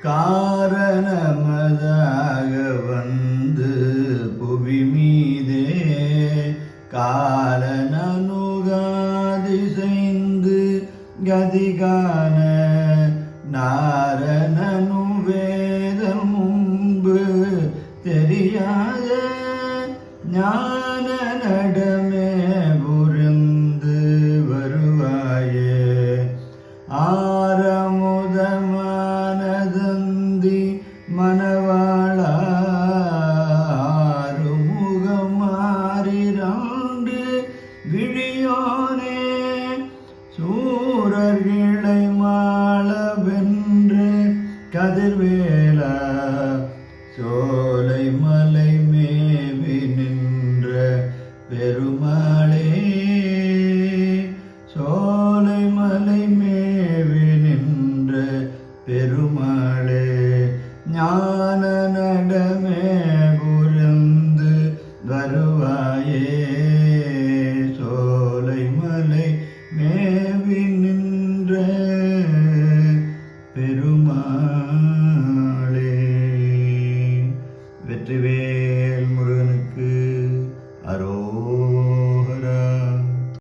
காரணமதாக வந்து புவி மீதே காலனனுகாதிசைந்து கதிகான நாரணனும் வேதம் முன்பு தெரியாத ஞான நடமே புரிந்து வருவாயே. ஆரமுதமானதந்தி மணவாளா ஆறுமுகம் மாறிரண்டு விழியோனே சூரர்களை மாள வென்று கதிர்வேலா சோலை மலை மேவி நின்ற பெருமாளே. சோலை மலை மேவி நின்ற பெருமாளே ஞான நடமே புரிந்து வருவாயே. சோலை மலை மேவி நின்ற பெருமாளே. வெற்றிவே